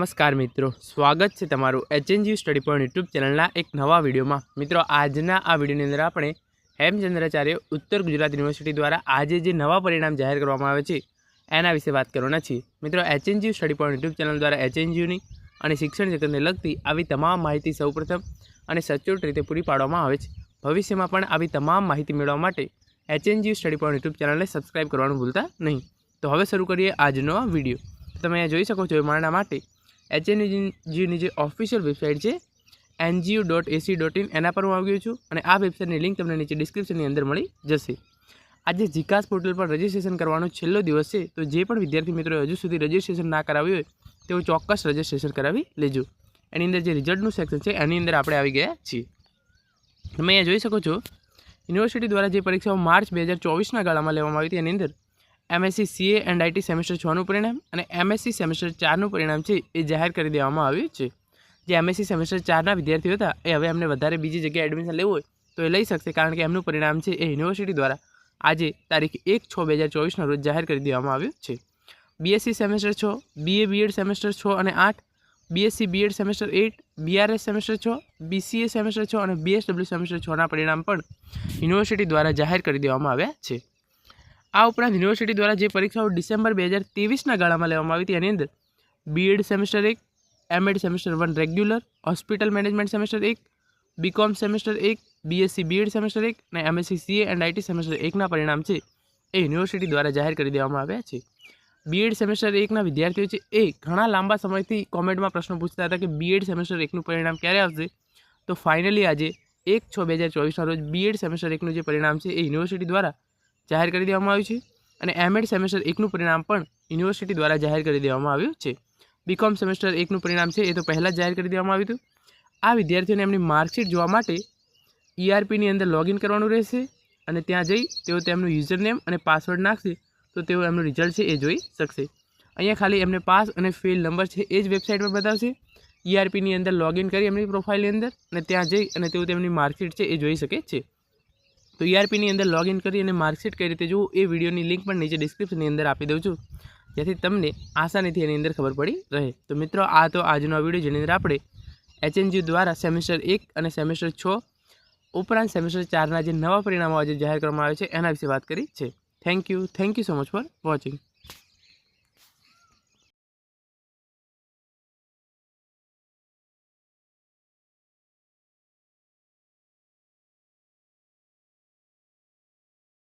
नमस्कार मित्रों, स्वागत है तमारू एचएनजी स्टडी पॉइंट यूट्यूब चैनल एक नवा वीडियो में। मित्रों, आजना आ वीडियो अंदर आपणे हेमचंद्राचार्य उत्तर गुजरात यूनिवर्सिटी द्वारा आज जो नवा परिणाम जाहिर करवामां आवे छे एना विषे बात करवाना छीए। मित्रों, एचएनजी स्टडी पॉइंट यूट्यूब चैनल द्वारा एचएनजीनी और शिक्षण जगतने लगती आवी तमाम माहिती सौप्रथम और सचोट रीते पूरी पाडवामां आवे छे। भविष्य में पण आवी तमाम माहिती मेळववा माटे एचएनजी स्टडी पॉइंट यूट्यूब चैनल ने सब्सक्राइब करवानुं भूलता नहीं। तो हवे शरू करिए आजनो आ विडियो। तमे अहींया जोई शको छो मारा माटे एचएनजीनी जो ऑफिशियल वेबसाइट है ngo.ac.in एना पर हूँ आ गयो छूँ और आ वेबसाइटनी लिंक तमने नीचे डिस्क्रिप्शननी अंदर मळी जशे। आज जीकास पोर्टल पर रजिस्ट्रेशन करवानो छेल्लो दिवस है, तो जे पण विद्यार्थी मित्रों हजू सुधी रजिस्ट्रेशन ना कराव्युं होय तेओ चोक्कस रजिस्ट्रेशन करावी लेजो। एनी अंदर जे रिजल्टनुं सेक्शन है एनी अंदर आपणे आवी गया छीए। तमे अहींया जोई शको छो यूनिवर्सिटी द्वारा जे परीक्षाओं मार्च 2024 गाळामां लेवामां आवी हती एनी अंदर MSc CA and IT semester 6 परिणाम और एमएससी सेमेस्टर 4 परिणाम है ये जाहिर कर देवामां आव्युं छे। जे एमएससी सेमेस्टर 4 विद्यार्थीओ हता ए हवे एमने वधारे बीजी जग्याए एडमिशन लेवुं होय तो ए लई शकशे, कारण के एमनुं परिणाम है ए यूनिवर्सिटी द्वारा आज तारीख 1/6/2024 रोज जाहिर कर देवामां आव्युं छे। BSc semester 6, BA BEd semester 6 और 8, BSc BEd semester 8, BRS semester 6, BCA semester 6 और बीएसडब्ल्यू सेमेस्टर 6 परिणाम पण यूनिवर्सिटी द्वारा जाहिर कर देवामां आव्या छे। आ उपरांत यूनिवर्सिटी द्वारा जो परीक्षाओं डिसेम्बर 2023 गाळामां लेवामां आवी हती एनी अंदर BEd semester 1, MEd semester 1 regular, hospital management semester 1, BCom semester 1, BSc BEd semester 1 और MSc CA and IT semester 1 परिणाम है ये यूनिवर्सिटी द्वारा जाहिर कर देवामां आव्या छे। बीएड सेमेस्टर 1 विद्यार्थीओ छे ए घणा लांबा समयथी कॉमेंट में प्रश्न पूछता था कि बीएड सेमेस्टर 1 परिणाम क्यारे आवशे, तो फाइनली आज 1/6/2024 रोज बीएड सेमेस्टर 1 जो परिणाम है यूनिवर्सिटी द्वारा जाहिर कर देवामां आव्युं छे और एमएड सेमेस्टर 1 परिणाम पण यूनिवर्सिटी द्वारा जाहिर कर देवामां आव्युं छे। बीकॉम सेमेस्टर 1 परिणाम है ये तो पहला जाहिर कर देवामां आव्युं हतुं। आ विद्यार्थीओने एमनी मार्कशीट जोवा माटे ईआरपी अंदर लॉगिन करवानुं रहेशे और त्यां जई तेओ तेमनुं यूजरनेम और पासवर्ड नाखशे तो तेओ एमनुं रिजल्ट है ए जोई शकशे। अहींया खाली एमने पास और फेल नंबर है ए ज वेबसाइट पर बतावशे। ईआरपी अंदर लॉगिन करी एमनी प्रोफाइल अंदर और त्यां जई अने तेओ तेमनी मार्कशीट है ए जोई शके छे। तो ईआरपी अंदर लॉगिन करी अने मार्कशीट कई रीते जोवुं ए विडियोनी लिंक पण नीचे डिस्क्रिप्शन अंदर आपी दऊं छुं, जेथी तमने आसानीथी एनी अंदर खबर पड़ी रहे। तो मित्रों, आ तो आजनो विडियो जेनी अंदर आपणे एचएनजी द्वारा सेमेस्टर 1 और सेमेस्टर 6 उपरांत सेमेस्टर 4 जे नवा परिणामों आज जाहिर करवामां आव्या छे एना विषे बात करी छे। Thank you so much for watching.